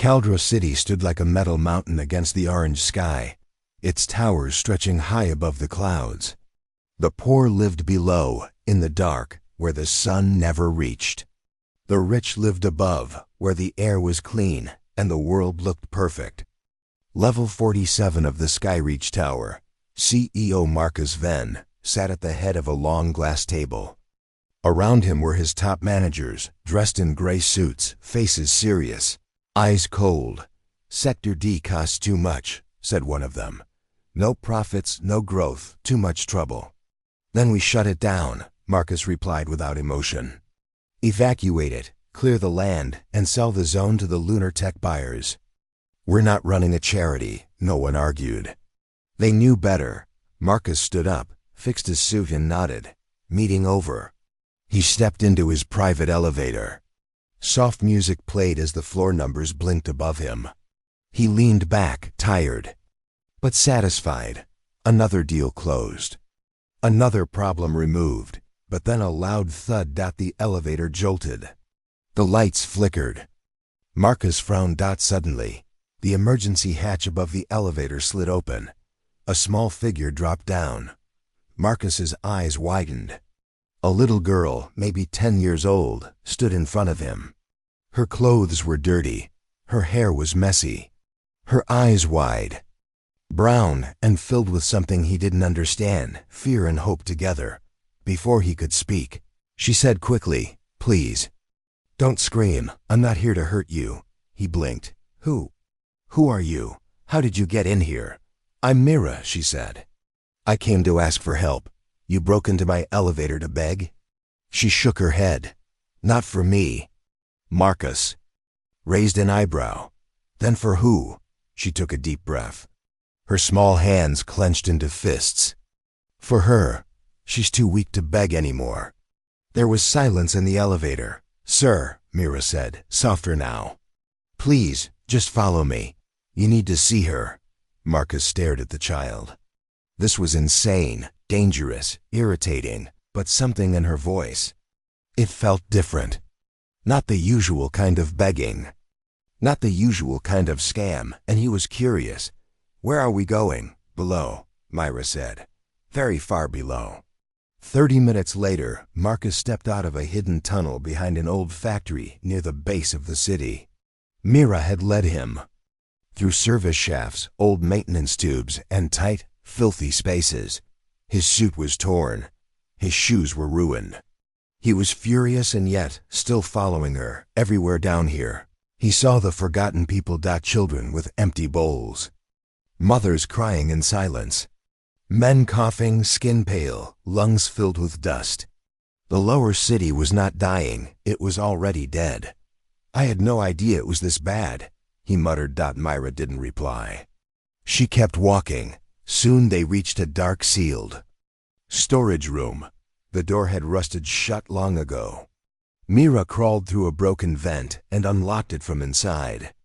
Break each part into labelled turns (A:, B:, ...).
A: Caldra City stood like a metal mountain against the orange sky, its towers stretching high above the clouds. The poor lived below, in the dark, where the sun never reached. The rich lived above, where the air was clean and the world looked perfect. Level 47 of the Skyreach Tower, CEO Marcus Venn sat at the head of a long glass table. Around him were his top managers, dressed in gray suits, faces serious, eyes cold. "Sector D costs too much," said one of them. "No profits, no growth, too much trouble." "Then we shut it down," Marcus replied without emotion. "Evacuate it, clear the land, and sell the zone to the lunar tech buyers." "We're not running a charity," no one argued. They knew better. Marcus stood up, fixed his suit and nodded. Meeting over. He stepped into his private elevator. Soft music played as the floor numbers blinked above him. He leaned back, tired, but satisfied. Another deal closed. Another problem removed, but then a loud thud. The elevator jolted. The lights flickered. Marcus frowned. Suddenly, the emergency hatch above the elevator slid open. A small figure dropped down. Marcus's eyes widened. A little girl, maybe 10 years old, stood in front of him. Her clothes were dirty. Her hair was messy. Her eyes wide, brown, and filled with something he didn't understand, fear and hope together. Before he could speak, she said quickly, "Please, don't scream. I'm not here to hurt you." He blinked. Who are you? How did you get in here?" "I'm Mira," she said. "I came to ask for help. You broke into my elevator to beg?" She shook her head. "Not for me." Marcus raised an eyebrow. "Then for who?" She took a deep breath. Her small hands clenched into fists. "For her. She's too weak to beg anymore." There was silence in the elevator. "Sir," Mira said, softer now. "Please, just follow me. You need to see her." Marcus stared at the child. This was insane, dangerous, irritating, but something in her voice. It felt different. Not the usual kind of begging. Not the usual kind of scam, and he was curious. "Where are we going?" "Below," Mira said. "Very far below." 30 minutes later, Marcus stepped out of a hidden tunnel behind an old factory near the base of the city. Mira had led him through service shafts, old maintenance tubes, and tight, filthy spaces. His suit was torn. His shoes were ruined. He was furious and yet still following her everywhere down here. He saw the forgotten people. Children with empty bowls. Mothers crying in silence. Men coughing, skin pale, lungs filled with dust. The lower city was not dying, it was already dead. "I had no idea it was this bad," he muttered. Myra didn't reply. She kept walking. Soon they reached a dark sealed storage room. The door had rusted shut long ago. Mira crawled through a broken vent and unlocked it from inside.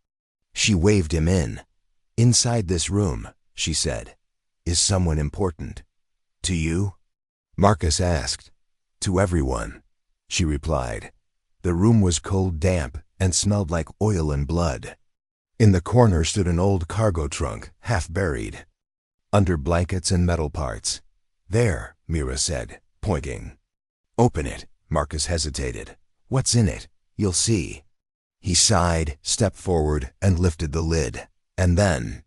A: She waved him in. "Inside this room," she said, "is someone important." "To you?" Marcus asked. "To everyone," she replied. The room was cold, damp, and smelled like oil and blood. In the corner stood an old cargo trunk, half buried under blankets and metal parts. "There," Mira said, pointing. "Open it." Marcus hesitated. "What's in it? You'll see." He sighed, stepped forward, and lifted the lid. And then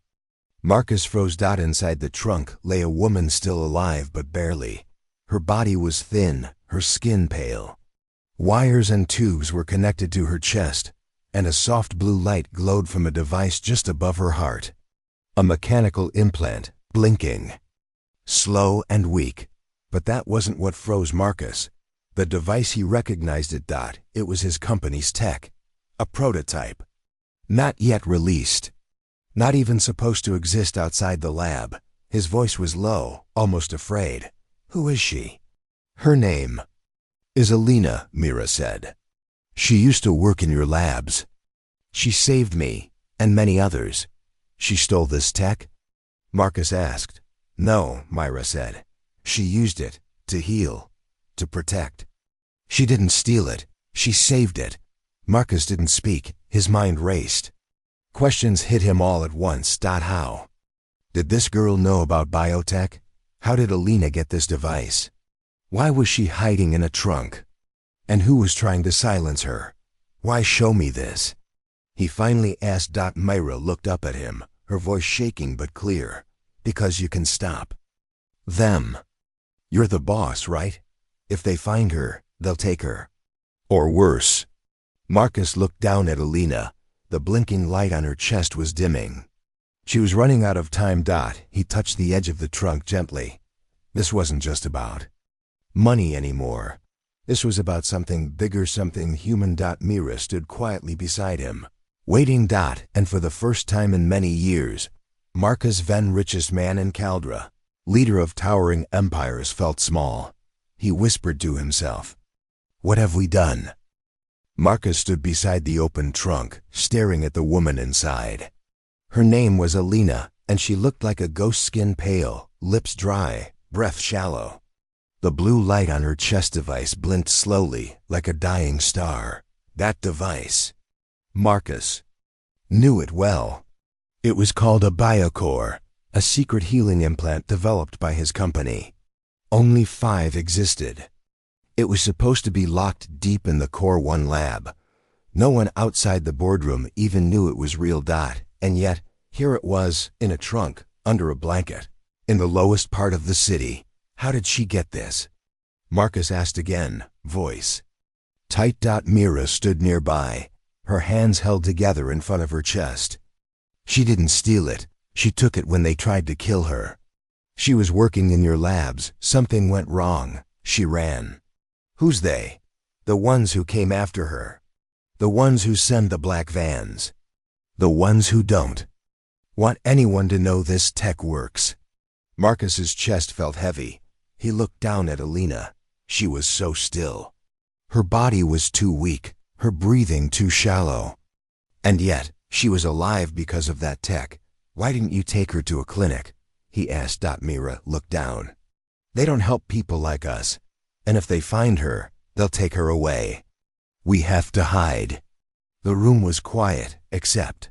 A: Marcus froze. Inside the trunk lay a woman, still alive but barely. Her body was thin, her skin pale. Wires and tubes were connected to her chest, and a soft blue light glowed from a device just above her heart. A mechanical implant, blinking. Slow and weak. But that wasn't what froze Marcus. The device, he recognized it. It was his company's tech. A prototype. Not yet released. Not even supposed to exist outside the lab. His voice was low, almost afraid. "Who is she?" "Her name is Alina," Mira said. "She used to work in your labs. She saved me, and many others." "She stole this tech?" Marcus asked. "No," Mira said. "She used it to heal, to protect. She didn't steal it, she saved it." Marcus didn't speak, his mind raced. Questions hit him all at once. How? Did this girl know about biotech? How did Alina get this device? Why was she hiding in a trunk? And who was trying to silence her? Why show me this? He finally asked. Myra looked up at him, her voice shaking but clear. Because you can stop them. You're the boss, right? If they find her, they'll take her. Or worse. Marcus looked down at Alina. The blinking light on her chest was dimming. She was running out of time. He touched the edge of the trunk gently. This wasn't just about money anymore. This was about something bigger, something human. Mira stood quietly beside him, waiting. And for the first time in many years, Marcus Venn, richest man in Caldra, leader of towering empires, felt small. He whispered to himself, "What have we done?" Marcus stood beside the open trunk, staring at the woman inside. Her name was Alina, and she looked like a ghost, skin pale, lips dry, breath shallow. The blue light on her chest device blinked slowly, like a dying star. That device, Marcus knew it well. It was called a biocore, a secret healing implant developed by his company. Only 5 existed. It was supposed to be locked deep in the Core 1 lab. No one outside the boardroom even knew it was real. And yet, here it was, in a trunk, under a blanket, in the lowest part of the city. How did she get this? Marcus asked again, voice tight. Mira stood nearby, her hands held together in front of her chest. She didn't steal it. She took it when they tried to kill her. She was working in your labs. Something went wrong. She ran. Who's they? The ones who came after her. The ones who send the black vans. The ones who don't want anyone to know this tech works. Marcus's chest felt heavy. He looked down at Alina. She was so still. Her body was too weak, her breathing too shallow. And yet, she was alive because of that tech. Why didn't you take her to a clinic? He asked. Mira looked down. They don't help people like us. And if they find her, they'll take her away. We have to hide. The room was quiet, except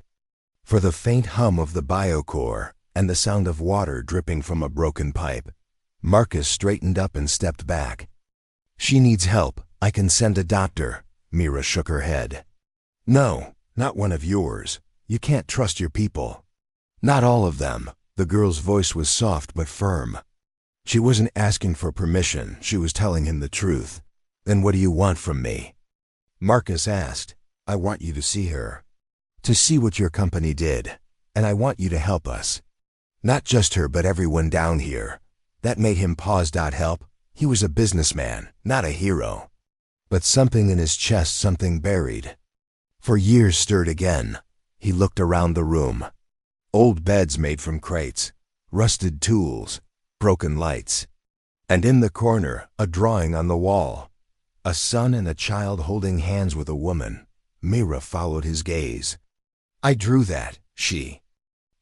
A: for the faint hum of the biocore and the sound of water dripping from a broken pipe. Marcus straightened up and stepped back. She needs help. I can send a doctor. Mira shook her head. No, not one of yours. You can't trust your people. Not all of them. The girl's voice was soft but firm. She wasn't asking for permission. She was telling him the truth. Then what do you want from me? Marcus asked. I want you to see her. To see what your company did. And I want you to help us. Not just her, but everyone down here. That made him pause. Help? He was a businessman, not a hero. But something in his chest, something buried, for years, stirred again. He looked around the room. Old beds made from crates, rusted tools, broken lights. And in the corner, a drawing on the wall. A son and a child holding hands with a woman. Mira followed his gaze. I drew that, she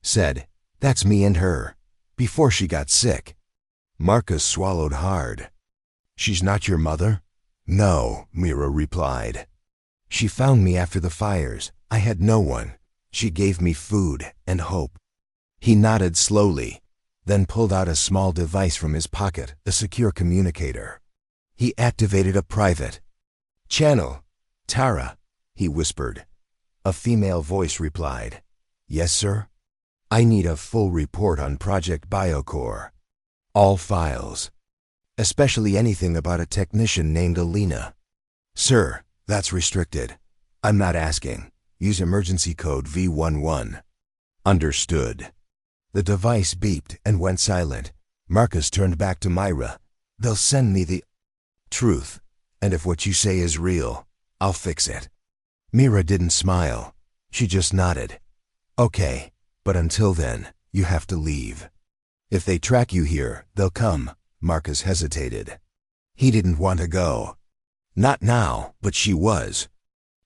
A: said. That's me and her, before she got sick. Marcus swallowed hard. She's not your mother? No, Mira replied. She found me after the fires. I had no one. She gave me food and hope. He nodded slowly, then pulled out a small device from his pocket, a secure communicator. He activated a private channel. Tara, he whispered. A female voice replied. Yes, sir? I need a full report on Project Biocore. All files. Especially anything about a technician named Alina. Sir, that's restricted. I'm not asking. Use emergency code V11. Understood. The device beeped and went silent. Marcus turned back to Myra. They'll send me the truth, and if what you say is real, I'll fix it. Mira didn't smile. She just nodded. Okay, but until then, you have to leave. If they track you here, they'll come. Marcus hesitated. He didn't want to go. Not now, but she was.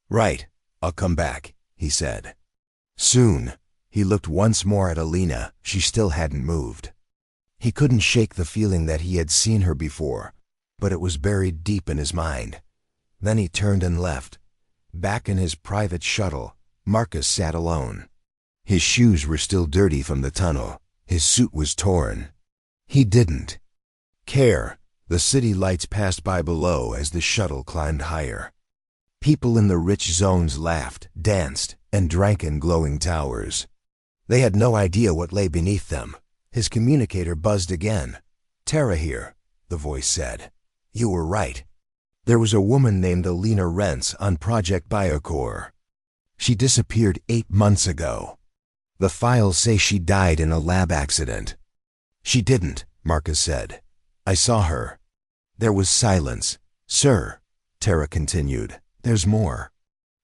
A: Right, I'll come back, he said. Soon. He looked once more at Alina. She still hadn't moved. He couldn't shake the feeling that he had seen her before, but it was buried deep in his mind. Then he turned and left. Back in his private shuttle, Marcus sat alone. His shoes were still dirty from the tunnel. His suit was torn. He didn't care. The city lights passed by below as the shuttle climbed higher. People in the rich zones laughed, danced, and drank in glowing towers. They had no idea what lay beneath them. His communicator buzzed again. "Tara here," the voice said. "You were right. There was a woman named Alina Rentz on Project Biocore. She disappeared 8 months ago. The files say she died in a lab accident." "She didn't," Marcus said. "I saw her." There was silence. "Sir," Tara continued, "there's more.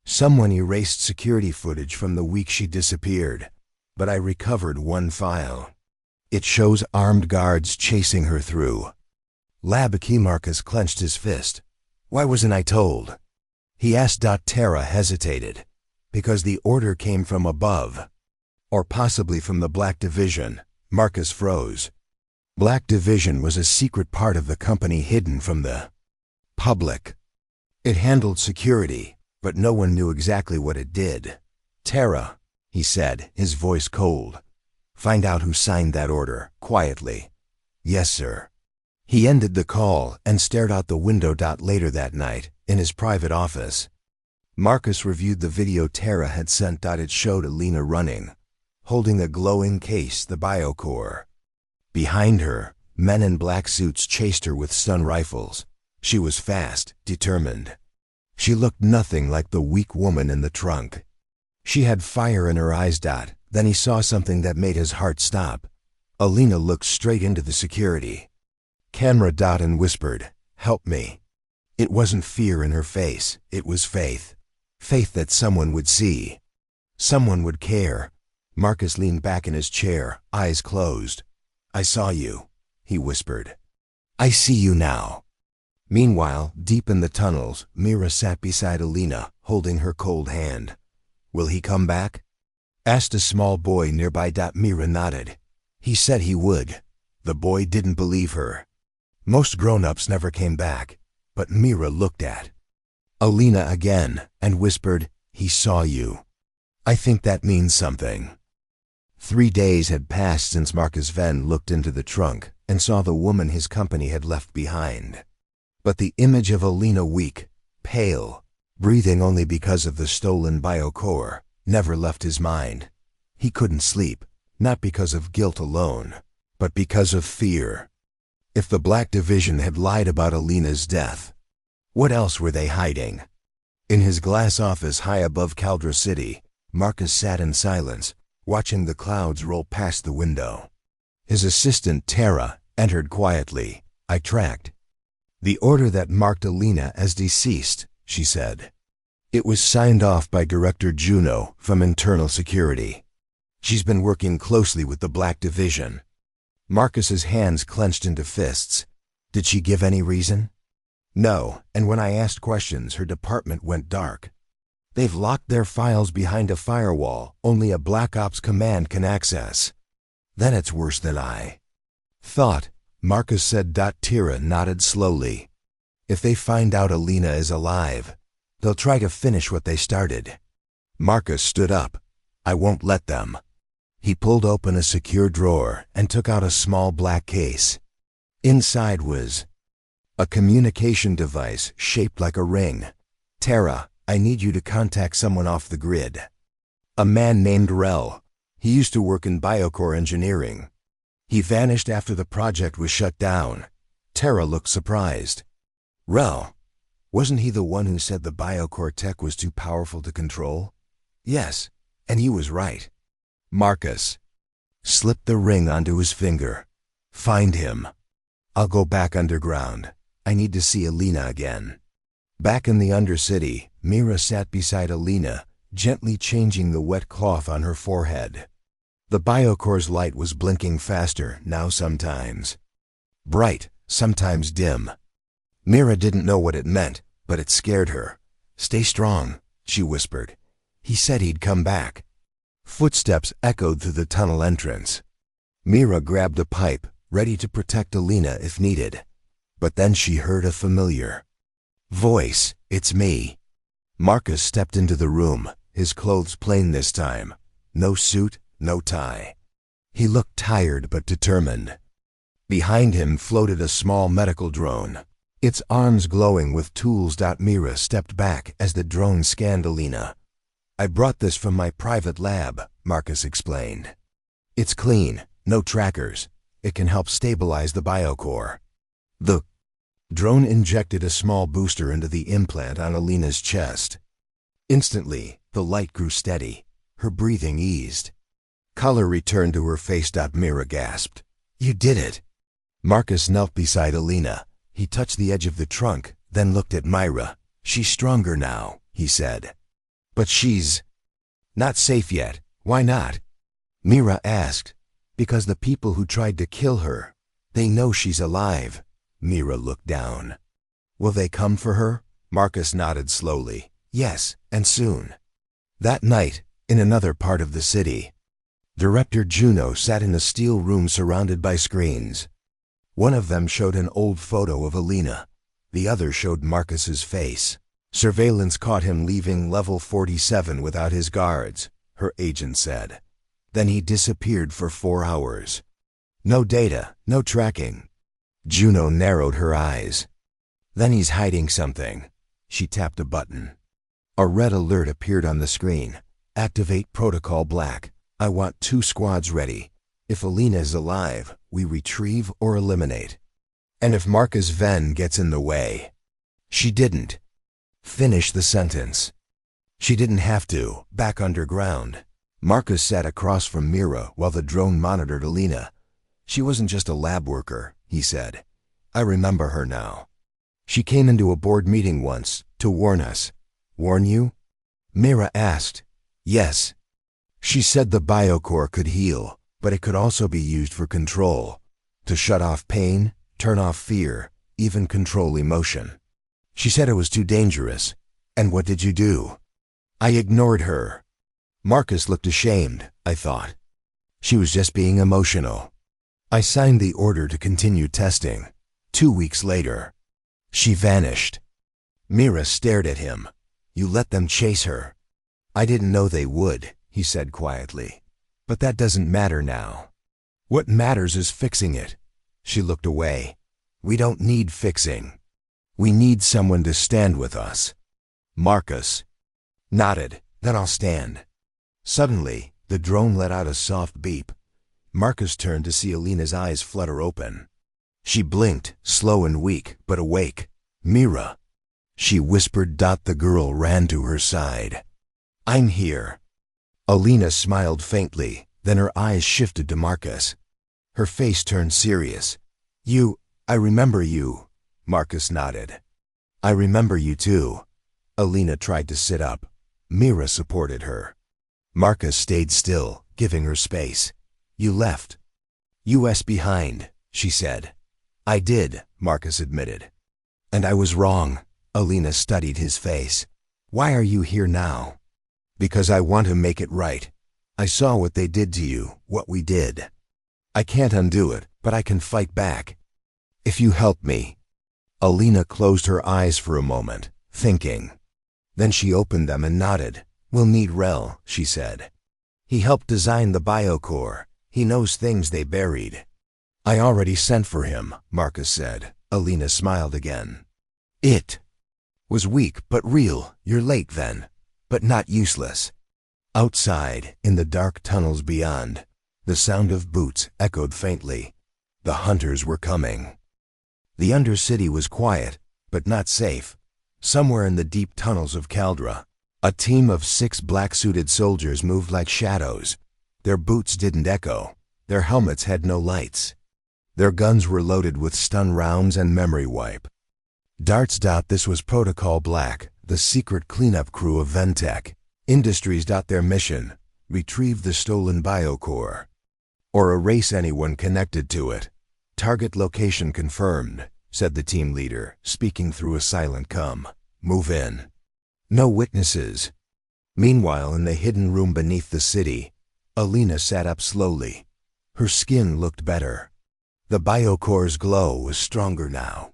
A: Someone erased security footage from the week she disappeared, but I recovered one file. It shows armed guards chasing her through." Lab key Marcus clenched his fist. "Why wasn't I told?" He asked. Tara hesitated. "Because the order came from above. Or possibly from the Black Division." Marcus froze. Black Division was a secret part of the company hidden from the public. It handled security, but no one knew exactly what it did. "Tara," he said, his voice cold. "Find out who signed that order, quietly." "Yes, sir." He ended the call and stared out the window. Later that night, in his private office, Marcus reviewed the video Tara had sent. It showed Alina running, holding a glowing case, the Biocore. Behind her, men in black suits chased her with stun rifles. She was fast, determined. She looked nothing like the weak woman in the trunk. She had fire in her eyes. Then he saw something that made his heart stop. Alina looked straight into the security camera. And whispered, "Help me." It wasn't fear in her face, it was faith. Faith that someone would see. Someone would care. Marcus leaned back in his chair, eyes closed. "I saw you," he whispered. "I see you now." Meanwhile, deep in the tunnels, Mira sat beside Alina, holding her cold hand. "Will he come back?" asked a small boy nearby. Mira nodded. "He said he would." The boy didn't believe her. Most grown-ups never came back, but Mira looked at Alina again and whispered, "He saw you." "I think that means something." 3 days had passed since Marcus Venn looked into the trunk and saw the woman his company had left behind. But the image of Alina, weak, pale, breathing only because of the stolen Biocore, never left his mind. He couldn't sleep, not because of guilt alone, but because of fear. If the Black Division had lied about Alina's death, what else were they hiding? In his glass office high above Caldra City, Marcus sat in silence, watching the clouds roll past the window. His assistant, Tara, entered quietly. "I tracked the order that marked Alina as deceased," she said. "It was signed off by Director Juno from Internal Security. She's been working closely with the Black Division." Marcus's hands clenched into fists. "Did she give any reason?" "No, and when I asked questions, her department went dark. They've locked their files behind a firewall only a Black Ops command can access." "Then it's worse than I thought," Marcus said. Tara nodded slowly. "If they find out Alina is alive, they'll try to finish what they started." Marcus stood up. "I won't let them." He pulled open a secure drawer and took out a small black case. Inside was a communication device shaped like a ring. "Tara, I need you to contact someone off the grid." "A man named Rel. He used to work in Biocore engineering. He vanished after the project was shut down." Tara looked surprised. "Rel? Wasn't he the one who said the Biocore tech was too powerful to control?" "Yes, and he was right." Marcus slipped the ring onto his finger. "Find him. I'll go back underground. I need to see Alina again." Back in the Undercity, Mira sat beside Alina, gently changing the wet cloth on her forehead. The Biocore's light was blinking faster now, sometimes bright, sometimes dim. Mira didn't know what it meant, but it scared her. "Stay strong," she whispered. "He said he'd come back." Footsteps echoed through the tunnel entrance. Mira grabbed a pipe, ready to protect Alina if needed. But then she heard a familiar voice. "It's me." Marcus stepped into the room, his clothes plain this time, No suit, no tie. He looked tired but determined. Behind him floated a small medical drone, its arms glowing with tools. Mira stepped back as the drone scanned Alina. "I brought this from my private lab," Marcus explained. "It's clean, no trackers. It can help stabilize the biocore." The drone injected a small booster into the implant on Alina's chest. Instantly, the light grew steady. Her breathing eased. Color returned to her face. Mira gasped. "You did it!" Marcus knelt beside Alina. He touched the edge of the trunk, then looked at Myra. "She's stronger now," he said. "But she's not safe yet. Why not?" Mira asked. "Because the people who tried to kill her, they know she's alive." Mira looked down. "Will they come for her?" Marcus nodded slowly. "Yes, and soon." That night, in another part of the city, Director Juno sat in a steel room surrounded by screens. One of them showed an old photo of Alina. The other showed Marcus's face. "Surveillance caught him leaving level 47 without his guards," her agent said. "Then he disappeared for 4 hours. No data, no tracking." Juno narrowed her eyes. "Then he's hiding something." She tapped a button. A red alert appeared on the screen. "Activate Protocol Black. I want 2 squads ready. If Alina is alive, we retrieve or eliminate. And if Marcus Venn gets in the way." She didn't finish the sentence. She didn't have to. Back underground, Marcus sat across from Mira while the drone monitored Alina. "She wasn't just a lab worker," he said. "I remember her now. She came into a board meeting once to warn us." "Warn you?" Mira asked. "Yes. She said the biocore could heal, but it could also be used for control. To shut off pain, turn off fear, even control emotion. She said it was too dangerous." "And what did you do?" "I ignored her." Marcus looked ashamed, I thought. She was just being emotional. I signed the order to continue testing. 2 weeks later, she vanished. Mira stared at him. "You let them chase her." "I didn't know they would," he said quietly. "But that doesn't matter now. What matters is fixing it." She looked away. "We don't need fixing. We need someone to stand with us." Marcus nodded. "Then I'll stand." Suddenly, the drone let out a soft beep. Marcus turned to see Alina's eyes flutter open. She blinked, slow and weak, but awake. "Mira," she whispered. The girl ran to her side. "I'm here." Alina smiled faintly, then her eyes shifted to Marcus. Her face turned serious. I remember you." Marcus nodded. "I remember you too." Alina tried to sit up. Mira supported her. Marcus stayed still, giving her space. "You left us behind," she said. "I did," Marcus admitted. "And I was wrong." Alina studied his face. "Why are you here now?" "Because I want to make it right. I saw what they did to you, what we did. I can't undo it, but I can fight back. If you help me." Alina closed her eyes for a moment, thinking. Then she opened them and nodded. "We'll need Rel," she said. "He helped design the biocore. He knows things they buried." "I already sent for him," Marcus said. Alina smiled again. "It was weak but real. You're late then, but not useless." Outside, in the dark tunnels beyond, the sound of boots echoed faintly. The hunters were coming. The Undercity was quiet, but not safe. Somewhere in the deep tunnels of Caldra, a team of 6 black-suited soldiers moved like shadows. Their boots didn't echo. Their helmets had no lights. Their guns were loaded with stun rounds and memory wipe. Darts. This was Protocol Black, the secret cleanup crew of Ventec Industries. Their mission: retrieve the stolen biocore, or erase anyone connected to it. "Target location confirmed," said the team leader, speaking through a silent comm. "Move in." No witnesses. Meanwhile, in the hidden room beneath the city, Alina sat up slowly. Her skin looked better. The biocore's glow was stronger now.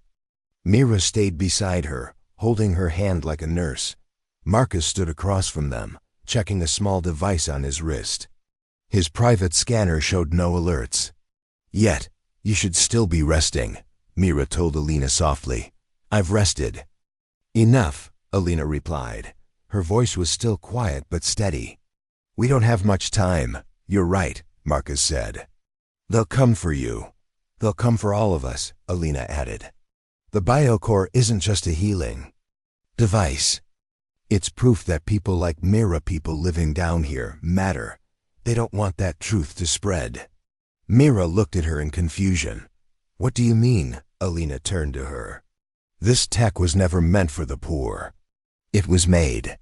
A: Mira stayed beside her, holding her hand like a nurse. Marcus stood across from them, checking a small device on his wrist. His private scanner showed no alerts. Yet, you should still be resting, Mira told Alina softly. I've rested. Enough, Alina replied. Her voice was still quiet but steady. We don't have much time. You're right, Marcus said. They'll come for you. They'll come for all of us, Alina added. The biocore isn't just a healing device. It's proof that people like Mira, people living down here, matter. They don't want that truth to spread. Mira looked at her in confusion. What do you mean? Alina turned to her. This tech was never meant for the poor. It was made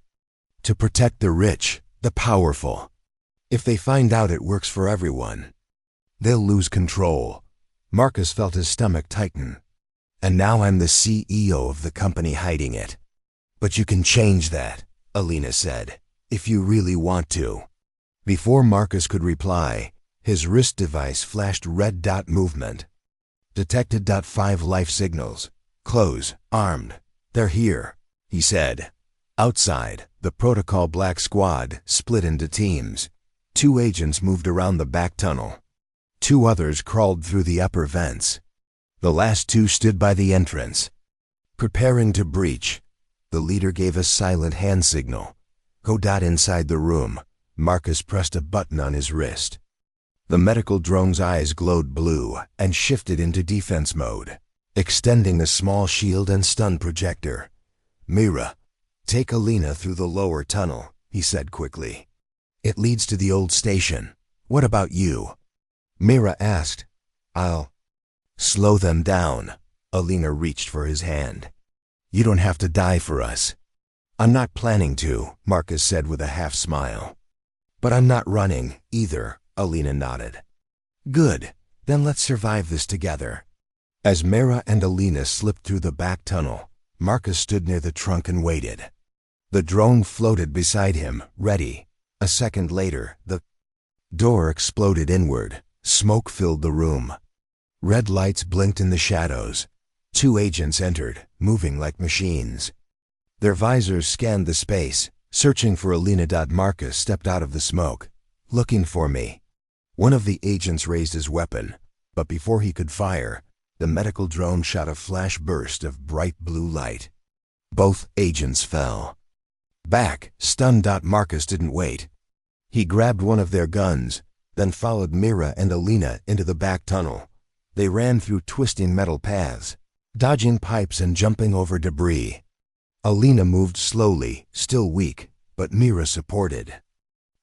A: to protect the rich, the powerful. If they find out it works for everyone, they'll lose control. Marcus felt his stomach tighten. And now I'm the CEO of the company hiding it. But you can change that, Alina said, if you really want to. Before Marcus could reply, his wrist device flashed red dot movement. Detected. 5 life signals. Close. Armed. They're here, he said. Outside, the Protocol Black Squad split into teams. 2 agents moved around the back tunnel. 2 others crawled through the upper vents. The last 2 stood by the entrance, preparing to breach. The leader gave a silent hand signal. Go. Inside the room, Marcus pressed a button on his wrist. The medical drone's eyes glowed blue and shifted into defense mode, extending a small shield and stun projector. Mira, take Alina through the lower tunnel, he said quickly. It leads to the old station. What about you? Mira asked. I'll slow them down. Alina reached for his hand. You don't have to die for us. I'm not planning to, Marcus said with a half smile. But I'm not running either, Alina nodded. Good, then let's survive this together. As Mira and Alina slipped through the back tunnel, Marcus stood near the trunk and waited. The drone floated beside him, ready. A second later, the door exploded inward. Smoke filled the room. Red lights blinked in the shadows. 2 agents entered, moving like machines. Their visors scanned the space, searching for Alina. Marcus stepped out of the smoke. Looking for me. One of the agents raised his weapon, but before he could fire, the medical drone shot a flash burst of bright blue light. Both agents fell. Back, stunned. Marcus didn't wait. He grabbed one of their guns, then followed Mira and Alina into the back tunnel. They ran through twisting metal paths, dodging pipes and jumping over debris. Alina moved slowly, still weak, but Mira supported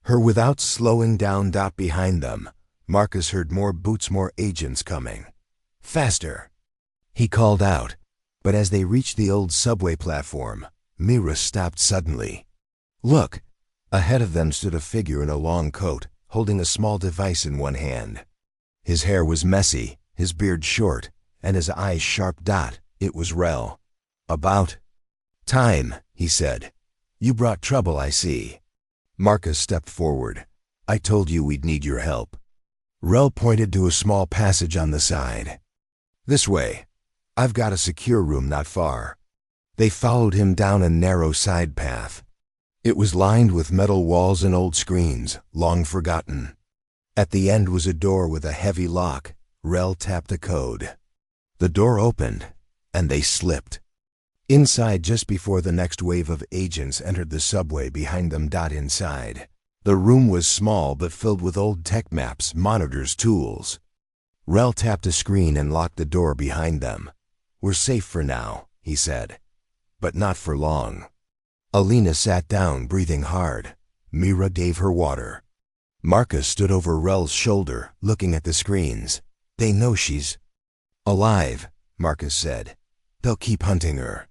A: her without slowing down. Behind them, Marcus heard more boots, more agents coming. Faster, he called out, but as they reached the old subway platform, Mira stopped suddenly. Look! Ahead of them stood a figure in a long coat, holding a small device in one hand. His hair was messy, his beard short, and his eyes sharp. It was Rel. About time, he said. You brought trouble, I see. Marcus stepped forward. I told you we'd need your help. Rel pointed to a small passage on the side. This way. I've got a secure room not far. They followed him down a narrow side path. It was lined with metal walls and old screens, long forgotten. At the end was a door with a heavy lock. Rel tapped a code. The door opened, and they slipped. Inside, just before the next wave of agents entered the subway behind them. Inside, the room was small but filled with old tech maps, monitors, tools. Rel tapped a screen and locked the door behind them. We're safe for now, he said. But not for long. Alina sat down, breathing hard. Mira gave her water. Marcus stood over Rel's shoulder, looking at the screens. They know she's alive, Marcus said. They'll keep hunting her.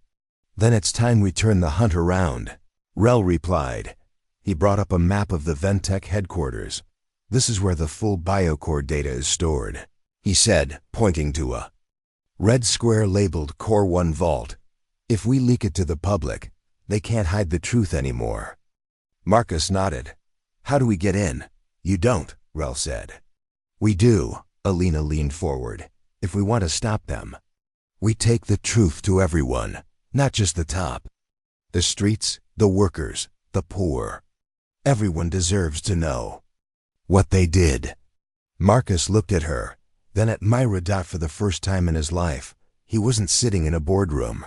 A: Then it's time we turn the hunt around, Rel replied. He brought up a map of the Ventec headquarters. This is where the full biocore data is stored, he said, pointing to a red square labeled Core 1 Vault. If we leak it to the public, they can't hide the truth anymore. Marcus nodded. How do we get in? You don't, Rel said. We do, Alina leaned forward. If we want to stop them, we take the truth to everyone, not just the top. The streets, the workers, the poor. Everyone deserves to know. What they did. Marcus looked at her, then at Myra. For the first time in his life, he wasn't sitting in a boardroom.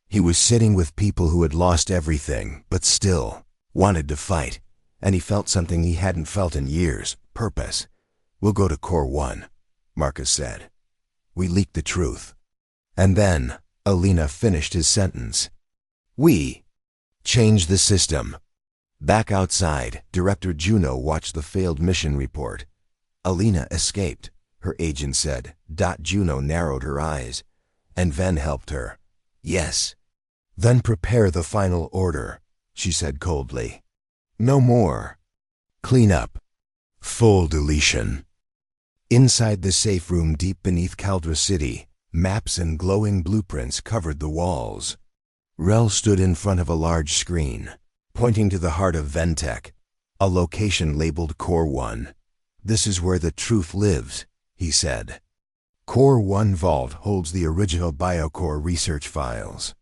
A: He was sitting with people who had lost everything, but still wanted to fight, and he felt something he hadn't felt in years: purpose. "We'll go to Core 1, Marcus said. "We leaked the truth." And then Alina finished his sentence. "We changed the system." Back outside, Director Juno watched the failed mission report. Alina escaped, her agent said. Juno narrowed her eyes, and Ven helped her. "Yes." "Then prepare the final order," she said coldly. "No more. Clean up. Full deletion." Inside the safe room deep beneath Caldra City, maps and glowing blueprints covered the walls. Rel stood in front of a large screen, pointing to the heart of Ventec, a location labeled Core 1. "This is where the truth lives," he said. Core 1 Vault holds the original BioCore research files.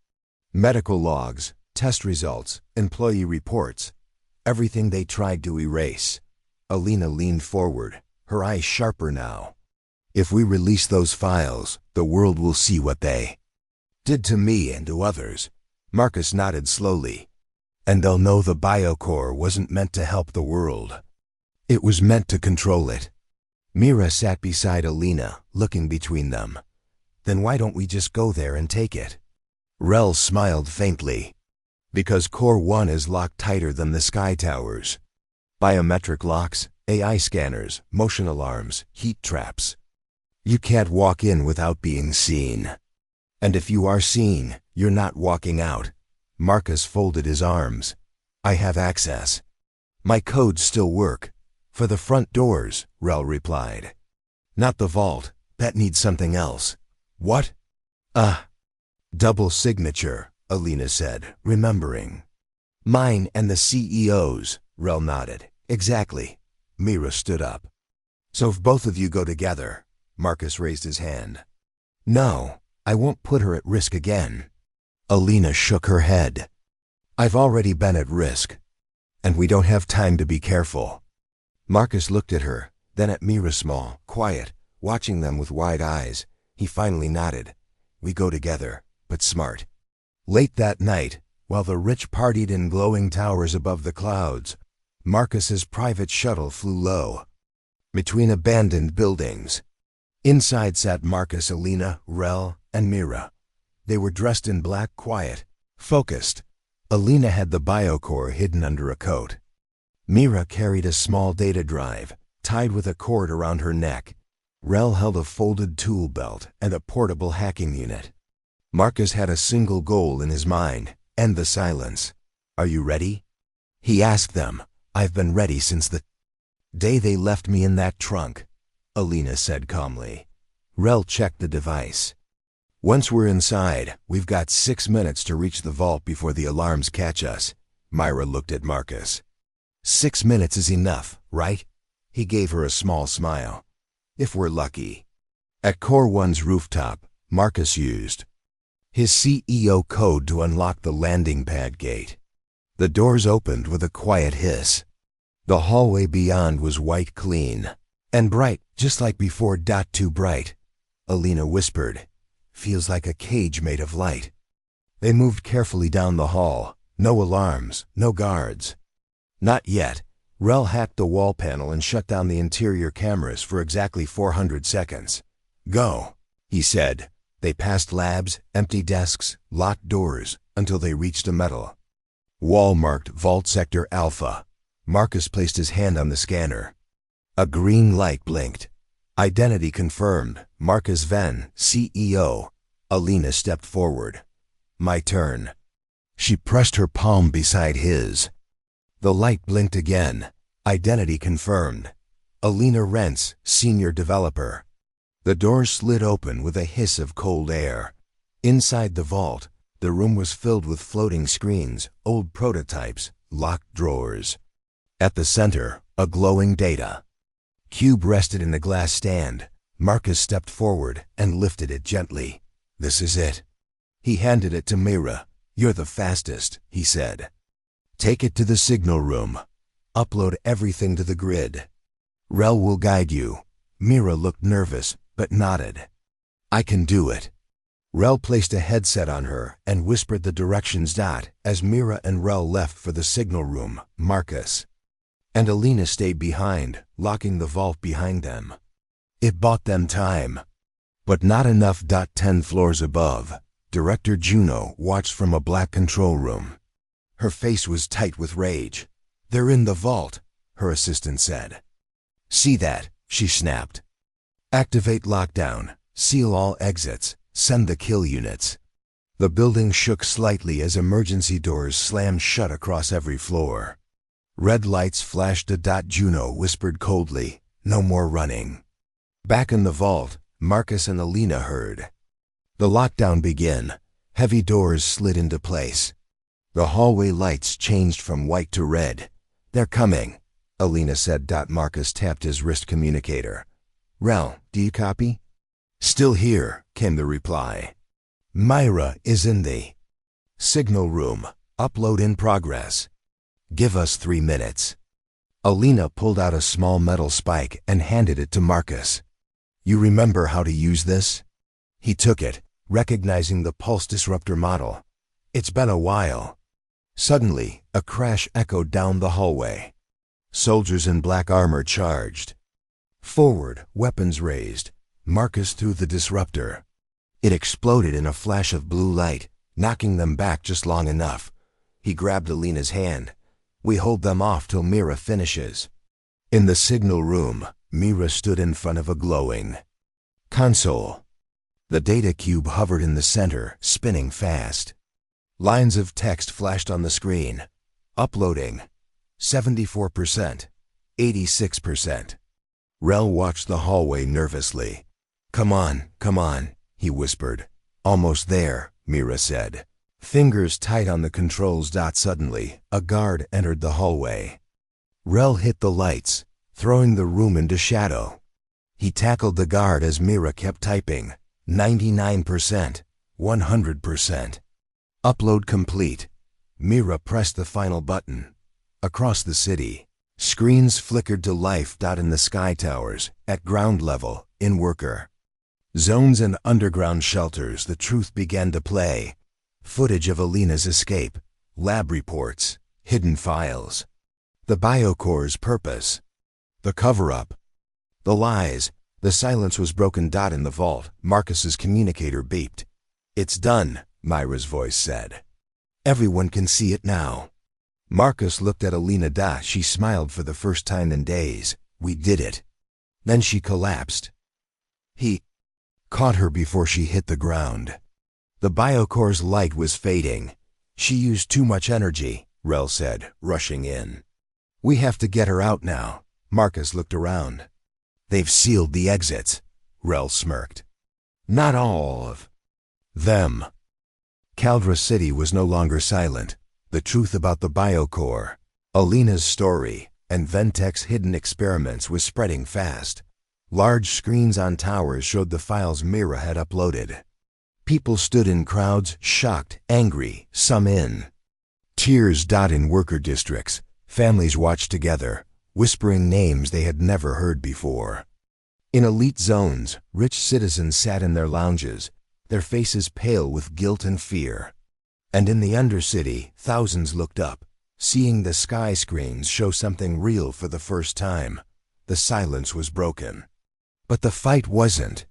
A: Medical logs, test results, employee reports, everything they tried to erase. Alina leaned forward, her eyes sharper now. "If we release those files, the world will see what they did to me and to others." Marcus nodded slowly. "And they'll know the BioCore wasn't meant to help the world. It was meant to control it." Mira sat beside Alina, looking between them. "Then why don't we just go there and take it?" Rel smiled faintly. "Because Core 1 is locked tighter than the Sky Towers. Biometric locks, AI scanners, motion alarms, heat traps. You can't walk in without being seen. And if you are seen, you're not walking out." Marcus folded his arms. "I have access. My codes still work. For the front doors," Rel replied. "Not the vault. That needs something else." "What?" Double signature," Alina said, remembering. "Mine and the CEO's," Rel nodded. "Exactly." Mira stood up. "So if both of you go together," Marcus raised his hand. "No, I won't put her at risk again." Alina shook her head. "I've already been at risk. And we don't have time to be careful." Marcus looked at her, then at Mira, small, quiet, watching them with wide eyes. He finally nodded. "We go together, but smart." Late that night, while the rich partied in glowing towers above the clouds, Marcus's private shuttle flew low, between abandoned buildings. Inside sat Marcus, Alina, Rel, and Mira. They were dressed in black, quiet, focused. Alina had the BioCore hidden under a coat. Mira carried a small data drive, tied with a cord around her neck. Rel held a folded tool belt and a portable hacking unit. Marcus had a single goal in his mind: end the silence. "Are you ready?" he asked them. "I've been ready since the day they left me in that trunk," Alina said calmly. Rel checked the device. "Once we're inside, we've got 6 minutes to reach the vault before the alarms catch us." Myra looked at Marcus. 6 minutes is enough, right?" He gave her a small smile. "If we're lucky." At Core 1's rooftop, Marcus used his CEO code to unlock the landing pad gate. The doors opened with a quiet hiss. The hallway beyond was white clean and bright, just like before. "Too bright," Alina whispered. "Feels like a cage made of light." They moved carefully down the hall. No alarms, no guards. Not yet. Rel hacked the wall panel and shut down the interior cameras for exactly 400 seconds. "Go," he said. They passed labs, empty desks, locked doors, until they reached a metal wall marked Vault Sector Alpha. Marcus placed his hand on the scanner. A green light blinked. "Identity confirmed. Marcus Ven, CEO." Alina stepped forward. "My turn." She pressed her palm beside his. The light blinked again. "Identity confirmed. Alina Rentz, Senior Developer." The doors slid open with a hiss of cold air. Inside the vault, the room was filled with floating screens, old prototypes, locked drawers. At the center, a glowing data cube rested in a glass stand. Marcus stepped forward and lifted it gently. "This is it." He handed it to Mira. "You're the fastest," he said. "Take it to the signal room. Upload everything to the grid." Rel will guide you. Mira looked nervous, but nodded. I can do it. Rel placed a headset on her and whispered the directions. As Mira and Rel left for the signal room, Marcus and Alina stayed behind, locking the vault behind them. It bought them time, but not enough. 10 floors above, Director Juno watched from a black control room. Her face was tight with rage. They're in the vault, her assistant said. See that, she snapped. Activate lockdown, seal all exits, send the kill units. The building shook slightly as emergency doors slammed shut across every floor. Red lights flashed. Juno whispered coldly, no more running. Back in the vault, Marcus and Alina heard the lockdown begin. Heavy doors slid into place. The hallway lights changed from white to red. They're coming, Alina said. Marcus tapped his wrist communicator. Rel, do you copy? Still here, came the reply. Myra is in the signal room. Upload in progress. Give us 3 minutes. Alina pulled out a small metal spike and handed it to Marcus. You remember how to use this? He took it, recognizing the pulse disruptor model. It's been a while. Suddenly, a crash echoed down the hallway. Soldiers in black armor charged. Forward, weapons raised. Marcus threw the disruptor. It exploded in a flash of blue light, knocking them back just long enough. He grabbed Alina's hand. We hold them off till Mira finishes. In the signal room, Mira stood in front of a glowing console. The data cube hovered in the center, spinning fast. Lines of text flashed on the screen. Uploading. 74%. 86%. Rel watched the hallway nervously. Come on, he whispered. Almost there, Mira said. Fingers tight on the controls. Suddenly, a guard entered the hallway. Rel hit the lights, throwing the room into shadow. He tackled the guard as Mira kept typing. 99%. 100%. Upload complete. Mira pressed the final button. Across the city, screens flickered to life. In the sky towers, at ground level, in worker zones and underground shelters, the truth began to play. Footage of Alina's escape, lab reports, hidden files. The biocore's purpose. The cover-up. The lies. The silence was broken. In the vault, Marcus's communicator beeped. It's done, Myra's voice said. Everyone can see it now. Marcus looked at Alina. She smiled for the first time in days. We did it. Then she collapsed. He caught her before she hit the ground. The biocore's light was fading. She used too much energy, Rel said, rushing in. We have to get her out now. Marcus looked around. They've sealed the exits, Rel smirked. Not all of them. Caldra City was no longer silent. The truth about the biocore, Alina's story, and Ventec's hidden experiments was spreading fast. Large screens on towers showed the files Mira had uploaded. People stood in crowds, shocked, angry, some in tears. In worker districts, families watched together, whispering names they had never heard before. In elite zones, rich citizens sat in their lounges, their faces pale with guilt and fear. And in the Undercity, thousands looked up, seeing the sky screens show something real for the first time. The silence was broken. But the fight wasn't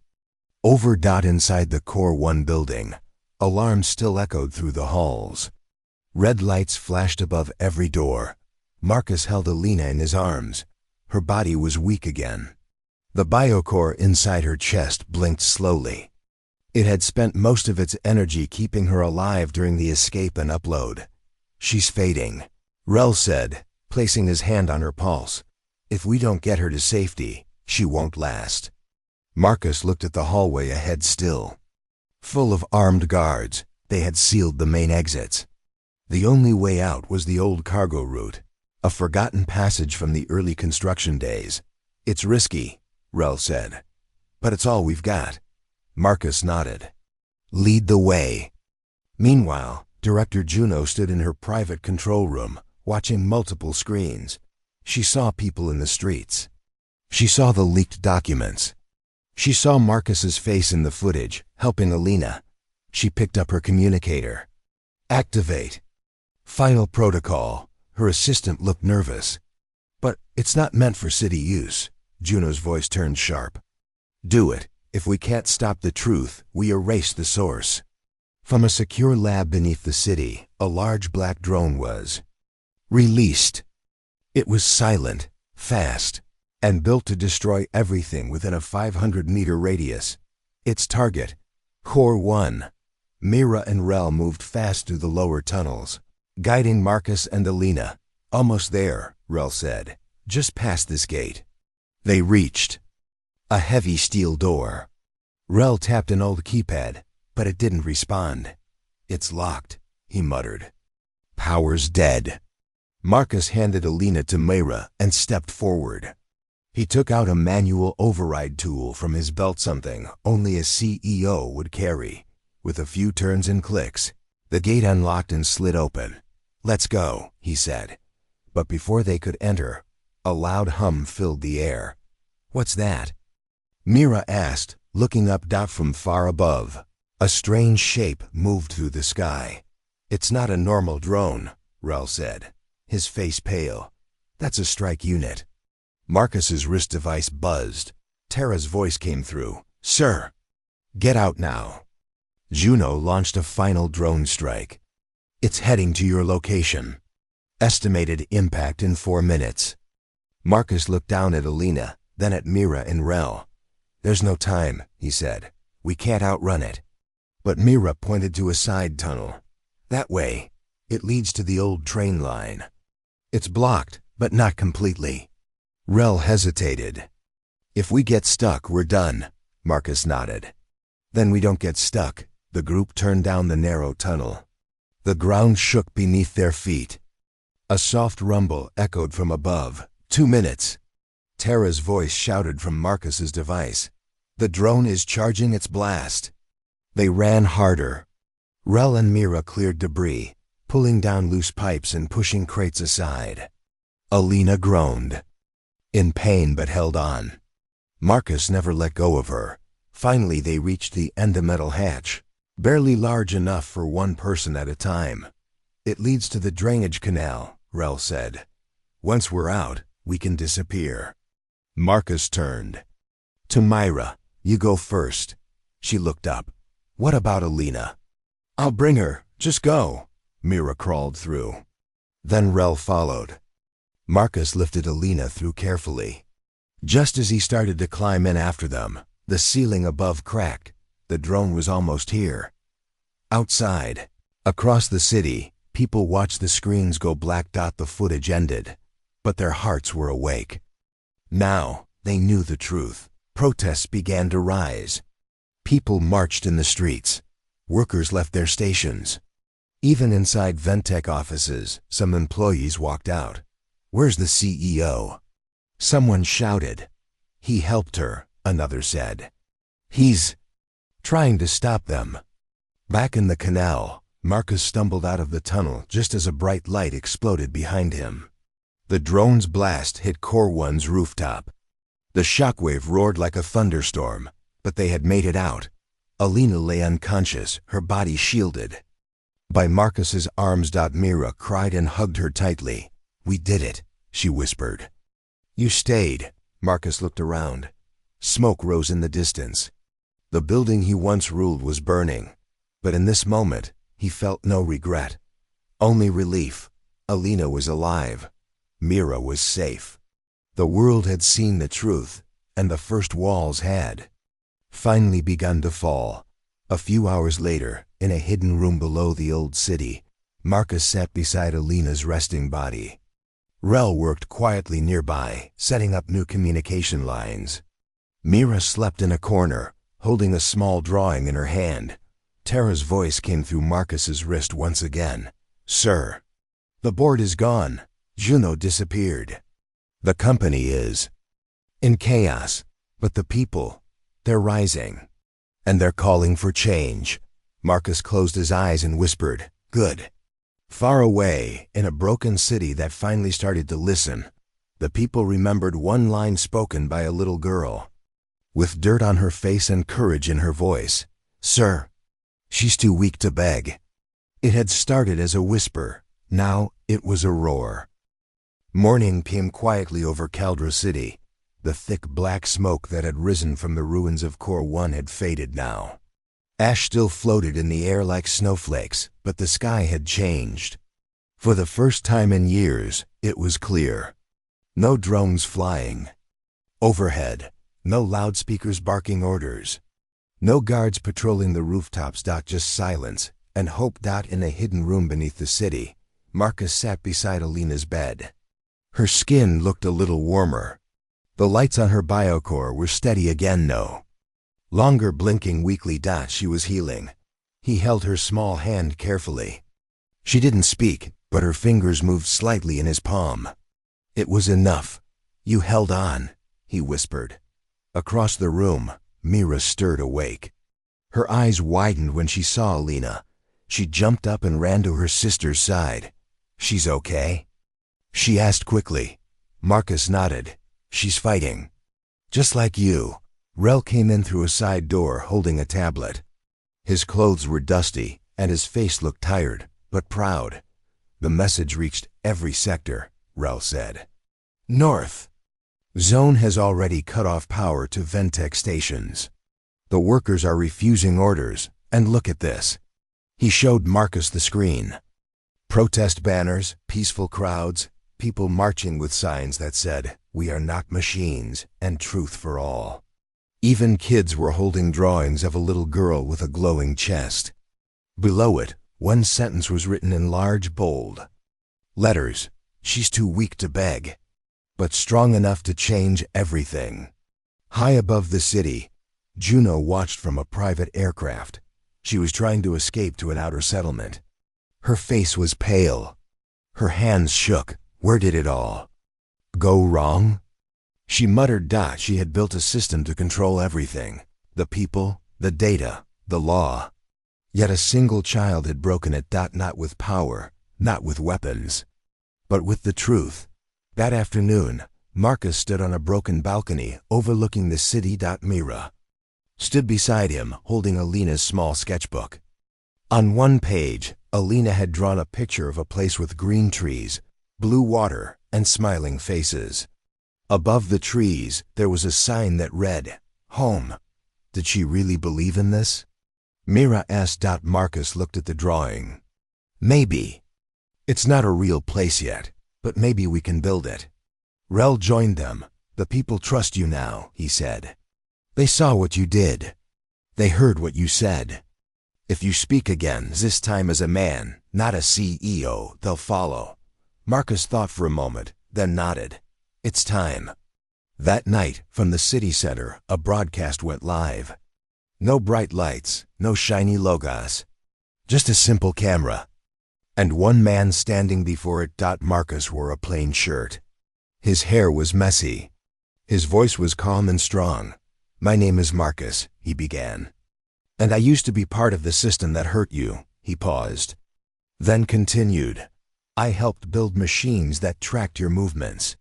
A: over. Inside the Core 1 building, alarms still echoed through the halls. Red lights flashed above every door. Marcus held Alina in his arms. Her body was weak again. The biocore inside her chest blinked slowly. It had spent most of its energy keeping her alive during the escape and upload. She's fading, Rel said, placing his hand on her pulse. If we don't get her to safety, she won't last. Marcus looked at the hallway ahead still. Full of armed guards, they had sealed the main exits. The only way out was the old cargo route, a forgotten passage from the early construction days. It's risky, Rel said, but it's all we've got. Marcus nodded. Lead the way. Meanwhile, Director Juno stood in her private control room, watching multiple screens. She saw people in the streets. She saw the leaked documents. She saw Marcus's face in the footage, helping Alina. She picked up her communicator. Activate. Final protocol. Her assistant looked nervous. But it's not meant for city use. Juno's voice turned sharp. Do it. If we can't stop the truth, we erase the source. From a secure lab beneath the city, a large black drone was released. It was silent, fast, and built to destroy everything within a 500-meter radius. Its target, Core 1. Mira and Rel moved fast through the lower tunnels, guiding Marcus and Alina. Almost there, Rel said. Just past this gate. They reached a heavy steel door. Rel tapped an old keypad, but it didn't respond. It's locked, he muttered. Power's dead. Marcus handed Alina to Mira and stepped forward. He took out a manual override tool from his belt, something only a CEO would carry. With a few turns and clicks, the gate unlocked and slid open. Let's go, he said. But before they could enter, a loud hum filled the air. What's that? Mira asked, looking up from far above. A strange shape moved through the sky. It's not a normal drone, Rel said, his face pale. That's a strike unit. Marcus's wrist device buzzed. Tara's voice came through. Sir, get out now. Juno launched a final drone strike. It's heading to your location. Estimated impact in 4 minutes. Marcus looked down at Alina, then at Mira and Rel. There's no time, he said. We can't outrun it. But Mira pointed to a side tunnel. That way. It leads to the old train line. It's blocked, but not completely. Rel hesitated. If we get stuck, we're done, Marcus nodded. Then we don't get stuck. The group turned down the narrow tunnel. The ground shook beneath their feet. A soft rumble echoed from above. 2 minutes. Tara's voice shouted from Marcus's device. The drone is charging its blast. They ran harder. Rel and Mira cleared debris, pulling down loose pipes and pushing crates aside. Alina groaned, in pain but held on. Marcus never let go of her. Finally they reached the end of metal hatch, barely large enough for one person at a time. It leads to the drainage canal, Rel said. Once we're out, we can disappear. Marcus turned to Mira. You go first. She looked up. What about Alina? I'll bring her. Just go. Mira crawled through. Then Rel followed. Marcus lifted Alina through carefully. Just as he started to climb in after them, the ceiling above cracked. The drone was almost here. Outside, across the city, people watched the screens go black. The footage ended, but their hearts were awake. Now, they knew the truth. Protests began to rise. People marched in the streets. Workers left their stations. Even inside Ventec offices, some employees walked out. Where's the CEO? Someone shouted. He helped her, another said. He's trying to stop them. Back in the canal, Marcus stumbled out of the tunnel just as a bright light exploded behind him. The drone's blast hit Core 1's rooftop. The shockwave roared like a thunderstorm, but they had made it out. Alina lay unconscious, her body shielded by Marcus's arms. Mira cried and hugged her tightly. We did it, she whispered. You stayed. Marcus looked around. Smoke rose in the distance. The building he once ruled was burning, but in this moment, he felt no regret, only relief. Alina was alive. Mira was safe. The world had seen the truth, and the first walls had finally begun to fall. A few hours later, in a hidden room below the old city, Marcus sat beside Alina's resting body. Rel worked quietly nearby, setting up new communication lines. Mira slept in a corner, holding a small drawing in her hand. Tara's voice came through Marcus's wrist once again. Sir, the board is gone. Juno disappeared. The company is in chaos, but the people, they're rising. And they're calling for change. Marcus closed his eyes and whispered, Good. Far away, in a broken city that finally started to listen, The people remembered one line spoken by a little girl, with dirt on her face and courage in her voice. "Sir, she's too weak to beg." It had started as a whisper. Now it was a roar. Morning came quietly over Caldra City. The thick black smoke that had risen from the ruins of Core 1 had faded now. Ash still floated in the air like snowflakes, but the sky had changed. For the first time in years, it was clear. No drones flying overhead, no loudspeakers barking orders, no guards patrolling the rooftops. Just silence and hope. In a hidden room beneath the city, Marcus sat beside Alina's bed. Her skin looked a little warmer. The lights on her biocore were steady again. No longer blinking weakly. She was healing. He held her small hand carefully. She didn't speak, but her fingers moved slightly in his palm. "It was enough. You held on," he whispered. Across the room, Mira stirred awake. Her eyes widened when she saw Alina. She jumped up and ran to her sister's side. "She's okay?" she asked quickly. Marcus nodded. "She's fighting. Just like you." Rel came in through a side door holding a tablet. His clothes were dusty, and his face looked tired, but proud. "The message reached every sector," Rel said. "North Zone has already cut off power to Ventec stations. The workers are refusing orders, and look at this." He showed Marcus the screen. Protest banners, peaceful crowds, people marching with signs that said, "We are not machines," and "Truth for all." Even kids were holding drawings of a little girl with a glowing chest. Below it, one sentence was written in large, bold letters: "She's too weak to beg, but strong enough to change everything." High above the city, Juno watched from a private aircraft. She was trying to escape to an outer settlement. Her face was pale. Her hands shook. Where did it all go wrong? She muttered. She had built a system to control everything: the people, the data, the law. Yet a single child had broken it. Not with power, not with weapons, but with the truth. That afternoon, Marcus stood on a broken balcony overlooking the city. Mira stood beside him, holding Alina's small sketchbook. On one page, Alina had drawn a picture of a place with green trees, blue water, and smiling faces. Above the trees, there was a sign that read, "Home." Did she really believe in this? Mira asked. Marcus looked at the drawing. "Maybe. It's not a real place yet, but maybe we can build it." Rel joined them. "The people trust you now," he said. "They saw what you did. They heard what you said. If you speak again, this time as a man, not a CEO, they'll follow." Marcus thought for a moment, then nodded. "It's time." That night, from the city center, a broadcast went live. No bright lights, no shiny logos, just a simple camera, and one man standing before it. Marcus wore a plain shirt. His hair was messy. His voice was calm and strong. "My name is Marcus," he began. "And I used to be part of the system that hurt you." He paused, then continued. "I helped build machines that tracked your movements.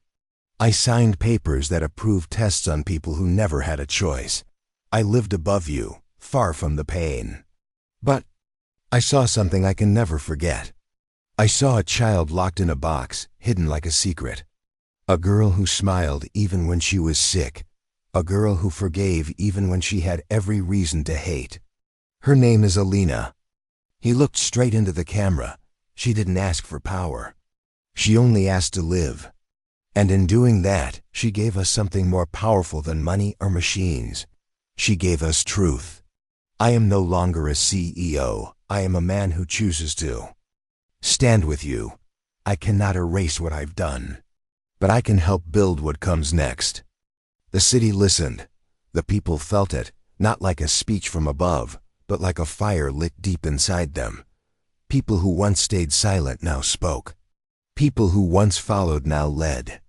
A: I signed papers that approved tests on people who never had a choice. I lived above you, far from the pain. But I saw something I can never forget. I saw a child locked in a box, hidden like a secret. A girl who smiled even when she was sick. A girl who forgave even when she had every reason to hate. Her name is Alina." He looked straight into the camera. She didn't ask for power. She only asked to live. And in doing that, she gave us something more powerful than money or machines. She gave us truth. I am no longer a CEO. I am a man who chooses to stand with you. I cannot erase what I've done, but I can help build what comes next." The city listened. The people felt it, not like a speech from above, but like a fire lit deep inside them. People who once stayed silent now spoke. People who once followed now led.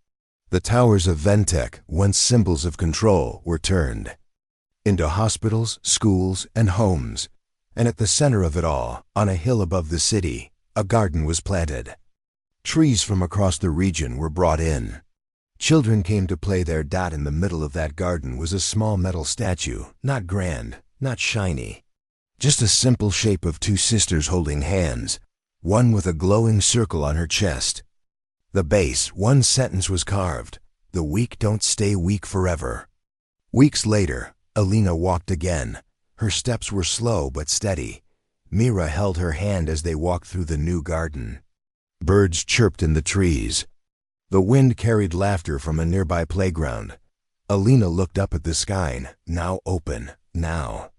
A: The towers of Ventec, once symbols of control, were turned into hospitals, schools, and homes. And at the center of it all, on a hill above the city, a garden was planted. Trees from across the region were brought in. Children came to play there. In the middle of that garden was a small metal statue, not grand, not shiny. Just a simple shape of two sisters holding hands, one with a glowing circle on her chest. The base, one sentence was carved: "The weak don't stay weak forever." Weeks later, Alina walked again. Her steps were slow but steady. Mira held her hand as they walked through the new garden. Birds chirped in the trees. The wind carried laughter from a nearby playground. Alina looked up at the sky, now open, now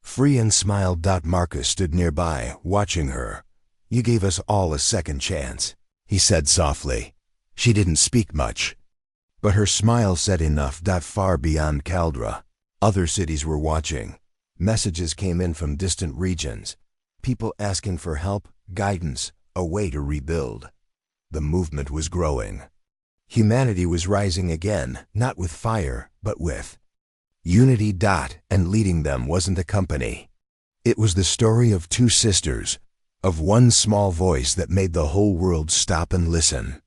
A: free, and smiled. Marcus stood nearby, watching her. "You gave us all a second chance," he said softly. She didn't speak much, but her smile said enough. Far beyond Caldra, other cities were watching. Messages came in from distant regions, people asking for help, guidance, a way to rebuild. The movement was growing. Humanity was rising again, not with fire, but with unity. And leading them wasn't a company. It was the story of two sisters, of one small voice that made the whole world stop and listen.